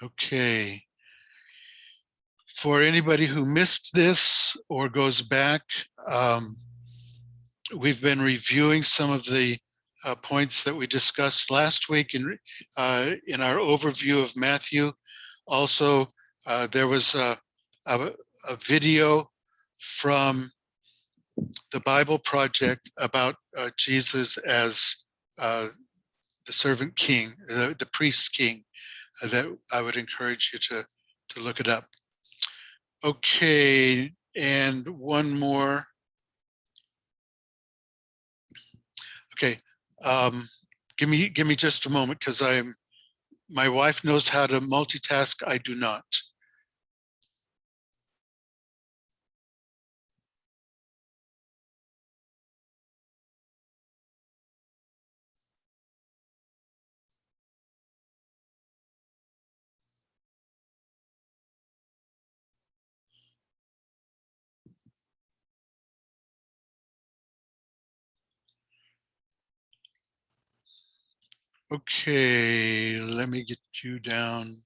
Okay. For anybody who missed this or goes back, we've been reviewing some of the points that we discussed last week in our overview of Matthew. Also, there was a video from the Bible Project about Jesus as the servant king, the priest king, that I would encourage you to look it up. Okay, and one more. Okay, give me just a moment, because my wife knows how to multitask. I do not. Okay, let me get you down.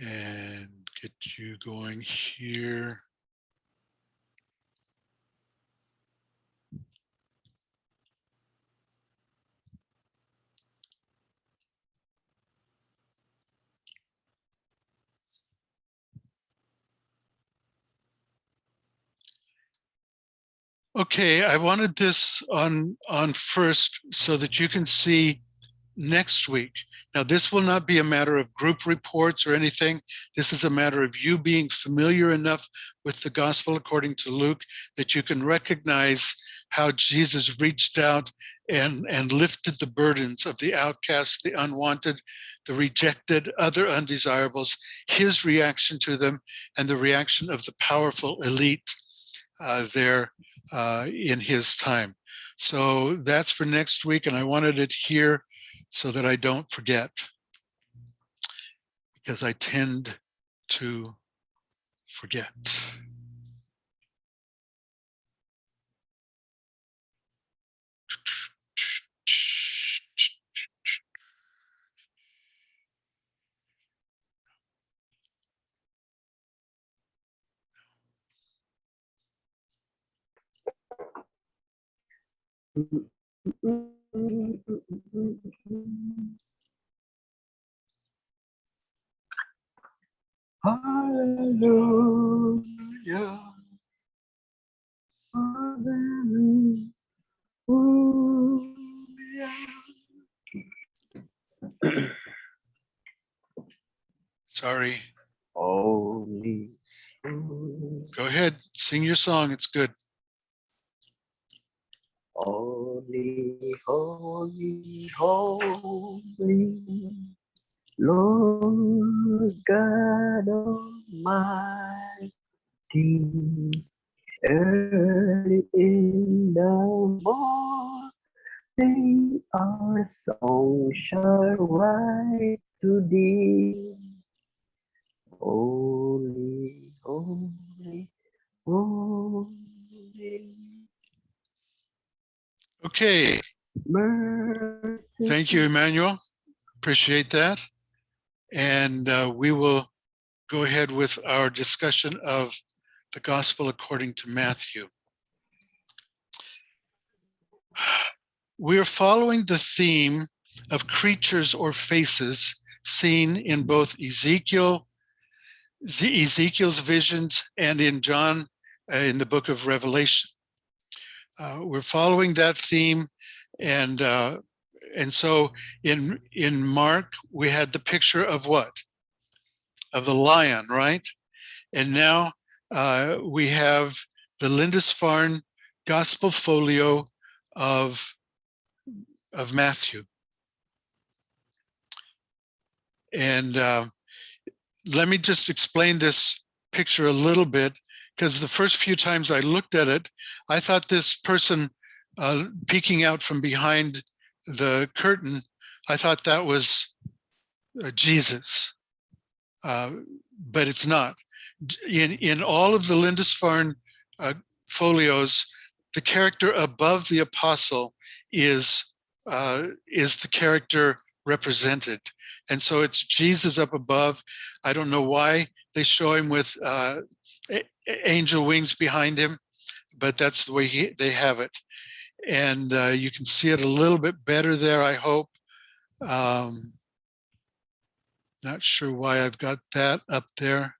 And get you going here. Okay, I wanted this on first so that you can see next week. Now, this will not be a matter of group reports or anything. This is a matter of you being familiar enough with the gospel according to Luke that you can recognize how Jesus reached out and lifted the burdens of the outcast, the unwanted, the rejected, other undesirables, his reaction to them, and the reaction of the powerful elite there in his time. So that's for next week, and I wanted it here so that I don't forget, because I tend to forget. Hallelujah. Hallelujah. Sorry. Holy. Go ahead, sing your song. It's good. Holy, holy, holy, Lord God Almighty. Early in the morning, our song shall rise to thee. Holy, holy, holy. Okay. Mercy. Thank you, Emmanuel. Appreciate that. And we will go ahead with our discussion of the gospel according to Matthew. We are following the theme of creatures or faces seen in both Ezekiel's visions and in John in the book of Revelation. We're following that theme, and so in Mark we had the picture of what? Of the lion, right? And now we have the Lindisfarne Gospel Folio of Matthew. And let me just explain this picture a little bit, because the first few times I looked at it, I thought this person peeking out from behind the curtain, I thought that was Jesus, but it's not. In all of the Lindisfarne folios, the character above the apostle is the character represented. And so it's Jesus up above. I don't know why they show him with angel wings behind him, but that's the way they have it. And you can see it a little bit better there, I hope. Not sure why I've got that up there.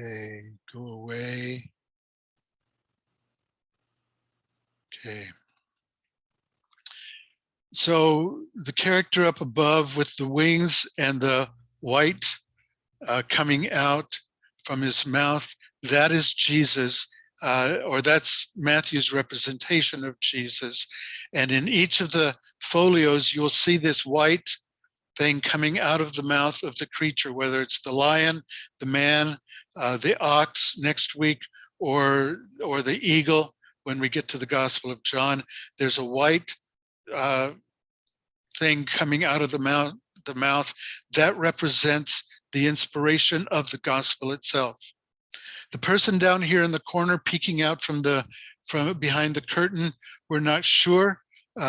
Okay, go away. Okay. So the character up above with the wings and the white coming out from his mouth, that is Jesus, or that's Matthew's representation of Jesus. And in each of the folios, you'll see this white thing coming out of the mouth of the creature, whether it's the lion, the man, the ox next week, or the eagle when we get to the Gospel of John. There's a white thing coming out of the mouth that represents the inspiration of the gospel itself. The person down here in the corner peeking out from behind the curtain, we're not sure.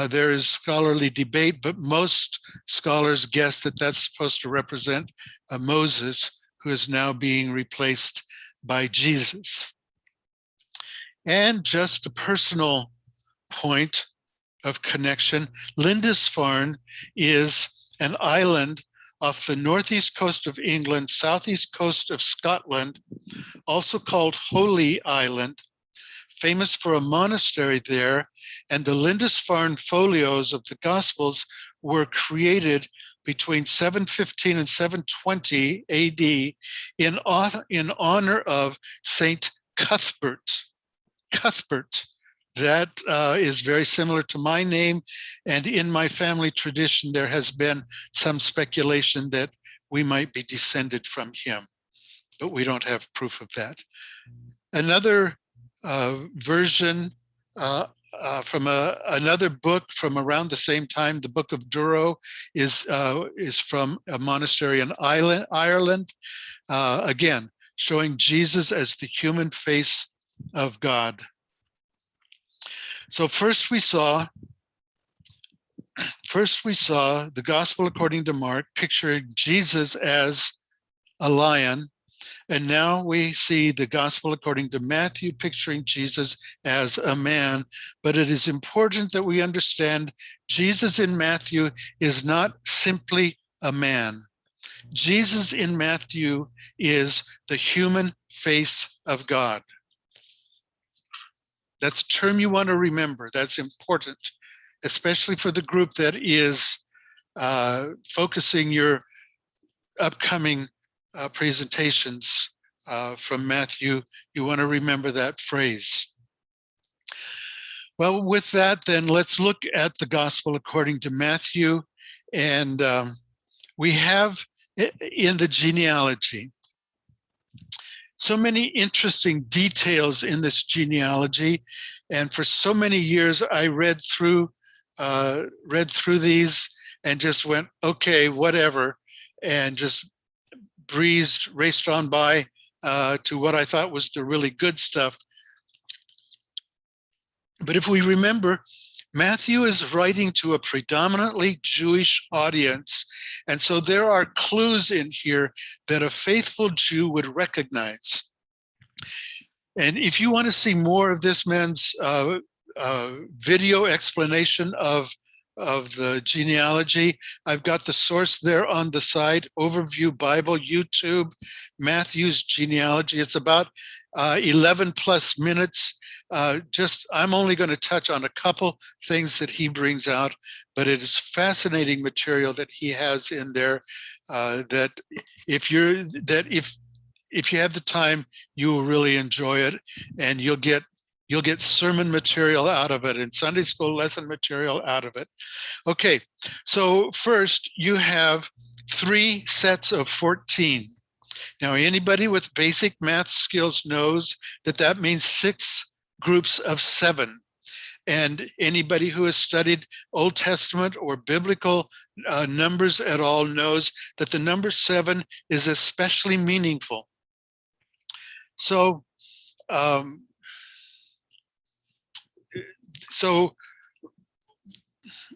There is scholarly debate, but most scholars guess that that's supposed to represent Moses, who is now being replaced by Jesus. And just a personal point of connection, Lindisfarne is an island off the northeast coast of England, southeast coast of Scotland, also called Holy Island, famous for a monastery there. And the Lindisfarne folios of the Gospels were created between 715 and 720 AD in honor of Saint Cuthbert. Cuthbert. That is very similar to my name. And in my family tradition, there has been some speculation that we might be descended from him, but we don't have proof of that. Another version from another book from around the same time, the Book of Durrow, is from a monastery in Ireland, again, showing Jesus as the human face of God. So first we saw the Gospel according to Mark picturing Jesus as a lion, and now we see the Gospel according to Matthew picturing Jesus as a man. But it is important that we understand Jesus in Matthew is not simply a man. Jesus in Matthew is the human face of God. That's a term you want to remember. That's important, especially for the group that is focusing your upcoming presentations from Matthew. You want to remember that phrase. Well, with that, then let's look at the Gospel according to Matthew. And we have in the genealogy so many interesting details in this genealogy. And for so many years, I read through these and just went, okay, whatever, and just raced on by to what I thought was the really good stuff. But if we remember, Matthew is writing to a predominantly Jewish audience. And so there are clues in here that a faithful Jew would recognize. And if you want to see more of this man's video explanation of the genealogy, I've got the source there on the side, Overview Bible, YouTube, Matthew's genealogy. It's about 11 plus minutes. I'm only going to touch on a couple things that he brings out, but it is fascinating material that he has in there that if you have the time, you will really enjoy it, and you'll get sermon material out of it and Sunday school lesson material out of it. Okay, so first you have 3 sets of 14. Now, anybody with basic math skills knows that that means 6 groups of 7. And anybody who has studied Old Testament or biblical numbers at all knows that the number 7 is especially meaningful. So, um, so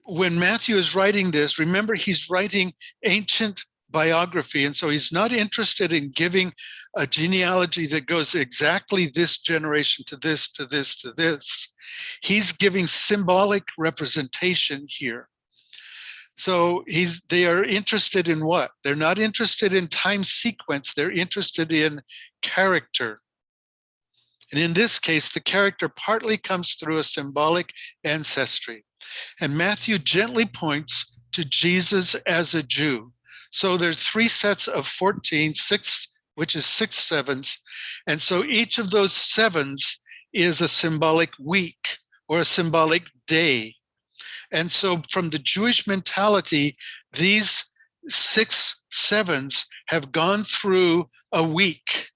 when Matthew is writing this, remember he's writing ancient biography. And so he's not interested in giving a genealogy that goes exactly this generation to this, to this, to this. He's giving symbolic representation here. So they are interested in what? They're not interested in time sequence, they're interested in character. And in this case, the character partly comes through a symbolic ancestry. And Matthew gently points to Jesus as a Jew. So there's 3 sets of 14, 6, which is 6 sevens. And so each of those sevens is a symbolic week or a symbolic day. And so from the Jewish mentality, these 6 sevens have gone through a week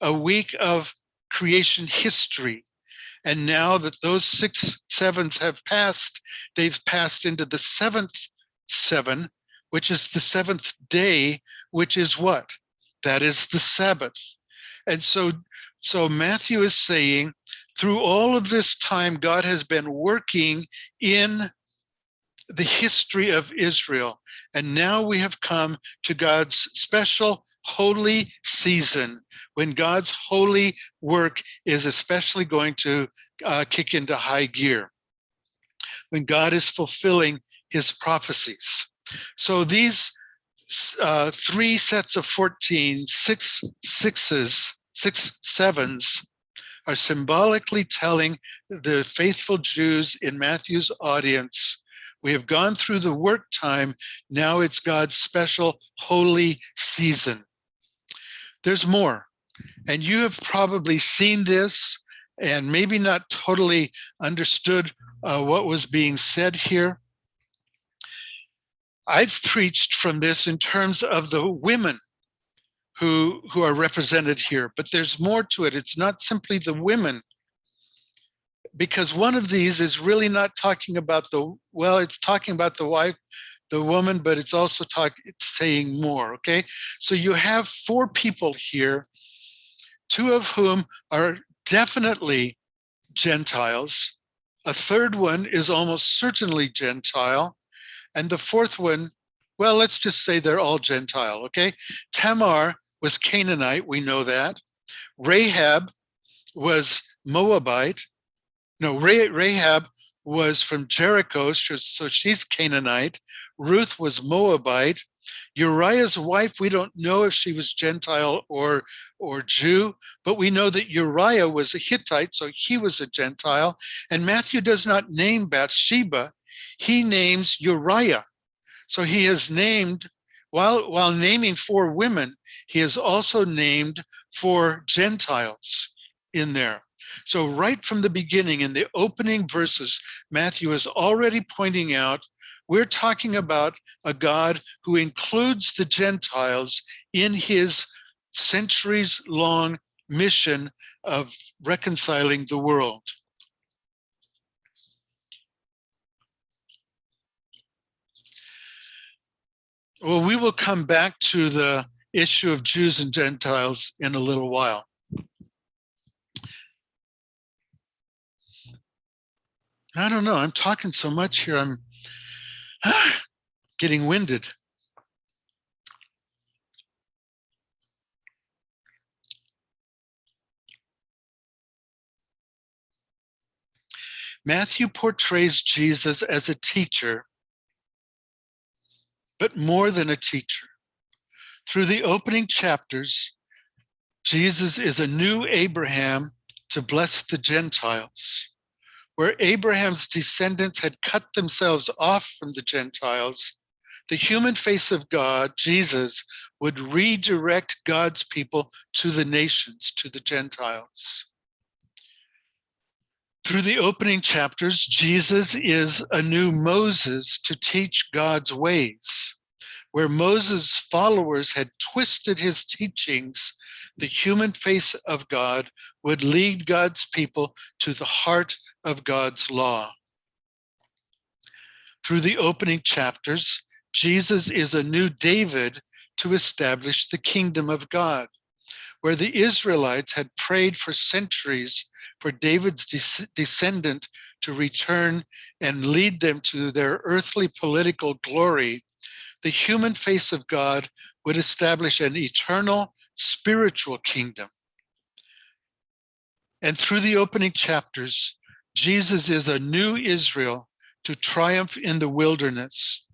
of creation history. And now that those 6 sevens have passed, they've passed into the 7th 7, which is the 7th day, which is what? That is the Sabbath. And so Matthew is saying, through all of this time, God has been working in the history of Israel. And now we have come to God's special holy season, when God's holy work is especially going to kick into high gear, when God is fulfilling his prophecies. So these 3 sets of 14, 6 sixes, 6 sevens, are symbolically telling the faithful Jews in Matthew's audience, we have gone through the work time, now it's God's special holy season. There's more, and you have probably seen this and maybe not totally understood what was being said here. I've preached from this in terms of the women who are represented here, but there's more to it. It's not simply the women, because one of these is really not talking about it's talking about the wife, the woman, but it's also saying more, okay? So you have 4 people here, 2 of whom are definitely Gentiles. A third one is almost certainly Gentile. And the 4th one, well, let's just say they're all Gentile, okay? Tamar was Canaanite, we know that. Rahab was Moabite. No, Rahab was from Jericho, so she's Canaanite. Ruth was Moabite. Uriah's wife, we don't know if she was Gentile or Jew, but we know that Uriah was a Hittite, so he was a Gentile. And Matthew does not name Bathsheba, he names Uriah. So he has named, while naming 4 women, he has also named 4 Gentiles in there. So right from the beginning, in the opening verses, Matthew is already pointing out, we're talking about a God who includes the Gentiles in his centuries-long mission of reconciling the world. Well, we will come back to the issue of Jews and Gentiles in a little while. I don't know, I'm talking so much here, I'm getting winded. Matthew portrays Jesus as a teacher, but more than a teacher. Through the opening chapters, Jesus is a new Abraham to bless the Gentiles. Where Abraham's descendants had cut themselves off from the Gentiles, the human face of God, Jesus, would redirect God's people to the nations, to the Gentiles. Through the opening chapters, Jesus is a new Moses to teach God's ways. Where Moses' followers had twisted his teachings, the human face of God would lead God's people to the heart of God's law. Through the opening chapters, Jesus is a new David to establish the kingdom of God. where the Israelites had prayed for centuries for David's descendant to return and lead them to their earthly political glory, the human face of God would establish an eternal spiritual kingdom. And through the opening chapters, Jesus is a new Israel to triumph in the wilderness,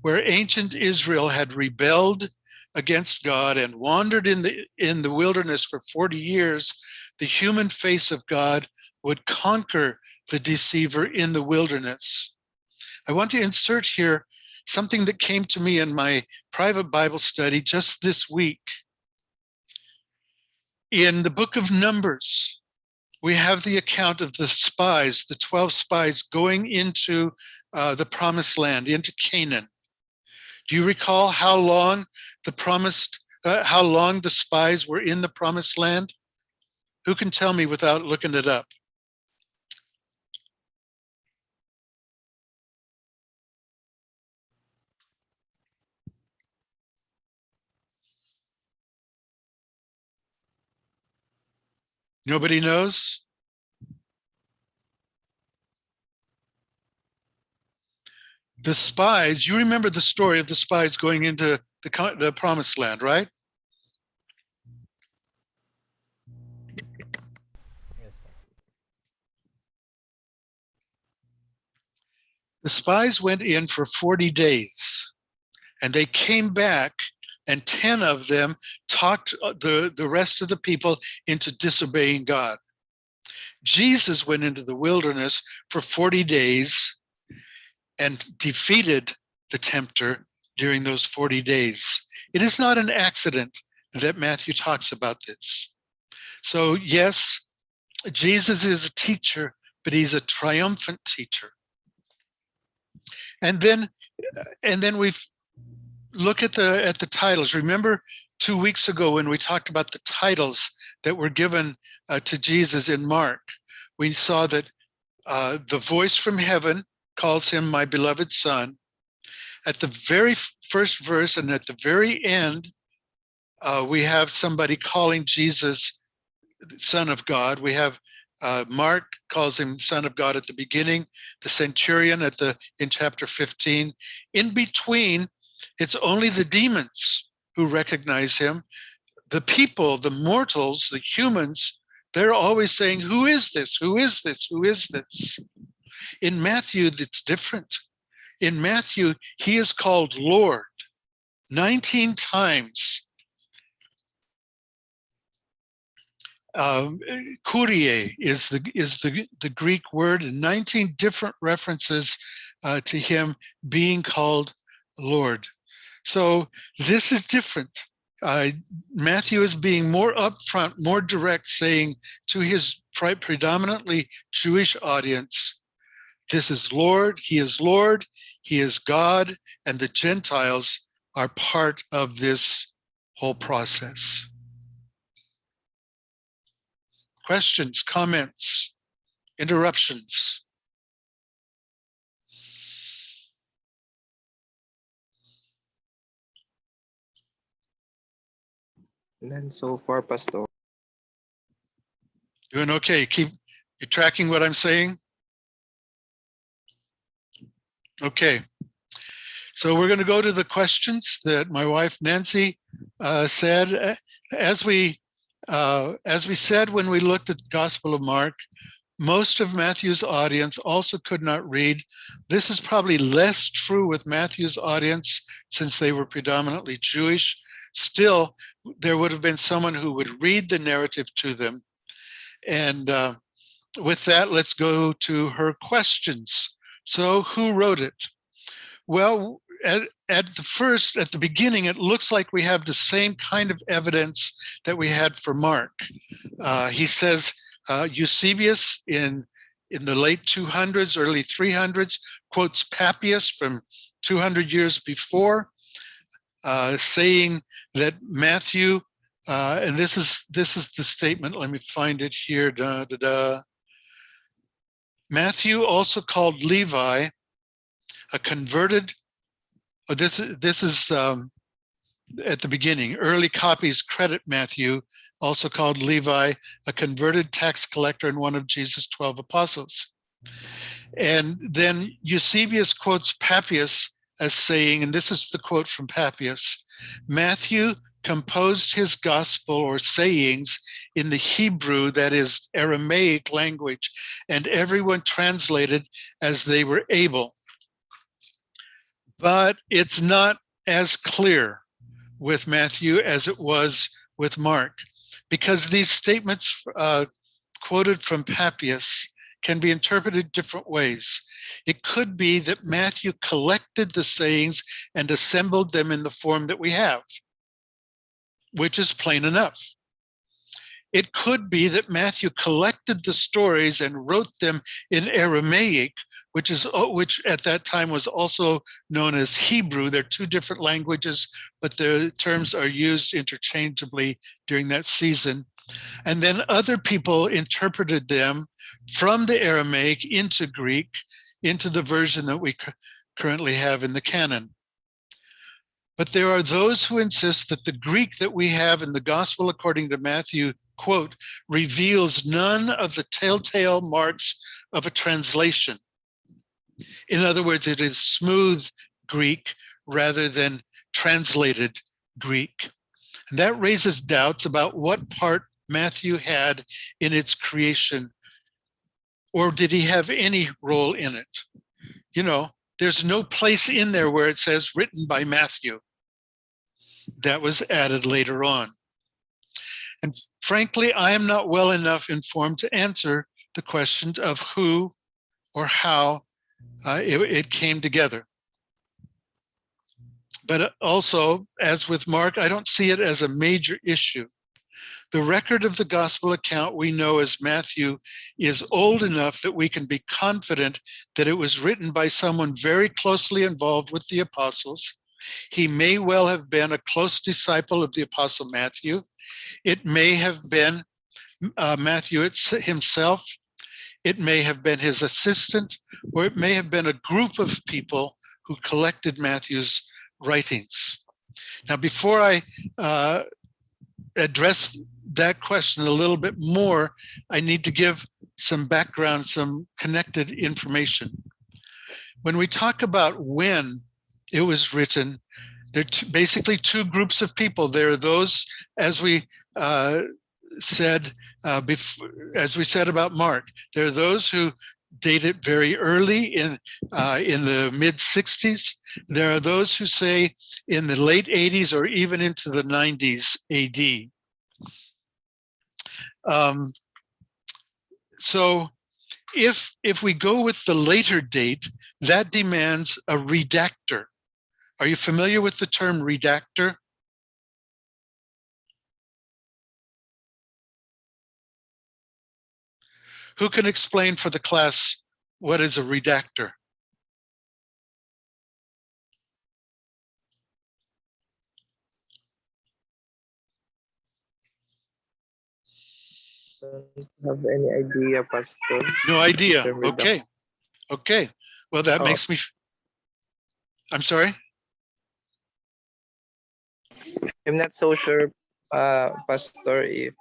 where ancient Israel had rebelled against God and wandered in the wilderness for 40 years. The human face of God would conquer the deceiver in the wilderness. I want to insert here something that came to me in my private Bible study just this week. In the book of Numbers, we have the account of the spies, the 12 spies going into the promised land, into Canaan. Do you recall how long the spies were in the promised land? Who can tell me without looking it up? Nobody knows? The spies, you remember the story of the spies going into the promised land, right? Yes, The spies went in for 40 days and they came back, and 10 of them talked the rest of the people into disobeying God. Jesus went into the wilderness for 40 days and defeated the tempter during those 40 days. It is not an accident that Matthew talks about this. So yes, Jesus is a teacher, but he's a triumphant teacher. And then we look at the titles. Remember 2 weeks ago when we talked about the titles that were given to Jesus in Mark, we saw that the voice from heaven calls him my beloved son. At the very first verse and at the very end, we have somebody calling Jesus Son of God. We have Mark calls him Son of God at the beginning, the centurion in chapter 15. In between, it's only the demons who recognize him. The people, the mortals, the humans, they're always saying, who is this? Who is this? Who is this? In Matthew, it's different. In Matthew, he is called Lord 19 times. Kyrie is the Greek word, and 19 different references to him being called Lord. So this is different. Matthew is being more upfront, more direct, saying to his predominantly Jewish audience, this is Lord, he is God, and the Gentiles are part of this whole process. Questions, comments, interruptions? None so far, Pastor. Doing okay. You tracking what I'm saying? Okay. So we're going to go to the questions that my wife Nancy said. As we said when we looked at the Gospel of Mark, most of Matthew's audience also could not read. This is probably less true with Matthew's audience since they were predominantly Jewish. Still, there would have been someone who would read the narrative to them. And with that, let's go to her questions. So who wrote it? Well, at the beginning, it looks like we have the same kind of evidence that we had for Mark. He says Eusebius in the late 200s, early 300s, quotes Papias from 200 years before, saying that Matthew, and this is the statement. Let me find it here. Matthew also called Levi a converted. This is at the beginning. Early copies credit Matthew, also called Levi, a converted tax collector and one of Jesus' 12 apostles. And then Eusebius quotes Papias as saying, and this is the quote from Papias, Matthew composed his gospel or sayings in the Hebrew, that is Aramaic language, and everyone translated as they were able. But it's not as clear with Matthew as it was with Mark, because these statements quoted from Papias can be interpreted different ways. It could be that Matthew collected the sayings and assembled them in the form that we have, which is plain enough. It could be that Matthew collected the stories and wrote them in Aramaic, which at that time was also known as Hebrew. They're two different languages, but the terms are used interchangeably during that season. And then other people interpreted them from the Aramaic into Greek, into the version that we currently have in the canon. But there are those who insist that the Greek that we have in the Gospel according to Matthew, quote, reveals none of the telltale marks of a translation. In other words, it is smooth Greek rather than translated Greek. And that raises doubts about what part Matthew had in its creation, or did he have any role in it? You know, there's no place in there where it says written by Matthew. That was added later on. And frankly, I am not well enough informed to answer the questions of who or how it came together. But also, as with Mark, I don't see it as a major issue. The record of the gospel account we know as Matthew is old enough that we can be confident that it was written by someone very closely involved with the apostles. He may well have been a close disciple of the apostle Matthew. It may have been Matthew himself. It may have been his assistant, or it may have been a group of people who collected Matthew's writings. Now, before I address that question a little bit more, I need to give some background, some connected information. When we talk about when it was written, there are basically two groups of people. There are those, as we said about Mark, there are those who date it very early in the mid-60s. There are those who say in the late 80s or even into the 90s AD. So if we go with the later date, that demands a redactor. Are you familiar with the term redactor? Who can explain for the class what is a redactor? Don't have any idea, Pastor. No idea. Term reduction. Okay. Okay. Well, that makes me. I'm sorry? I'm not so sure, Pastor, if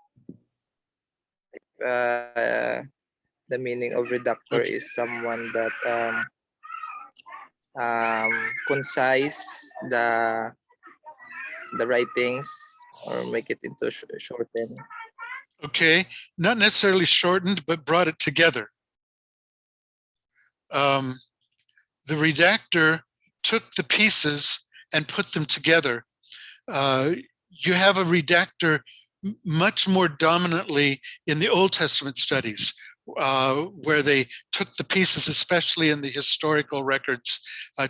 the meaning of reductor is someone that concise the writings or make it into shortened. Okay, not necessarily shortened, but brought it together. The redactor took the pieces and put them together. You have a redactor much more dominantly in the Old Testament studies, where they took the pieces, especially in the historical records,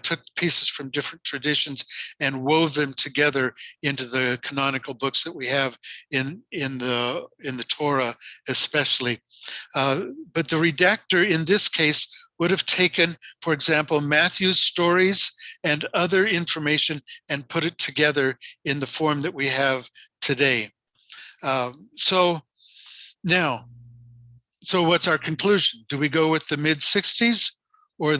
took pieces from different traditions and wove them together into the canonical books that we have in the Torah, especially. But the redactor in this case would have taken, for example, Matthew's stories and other information and put it together in the form that we have today. So what's our conclusion? Do we go with the mid-60s or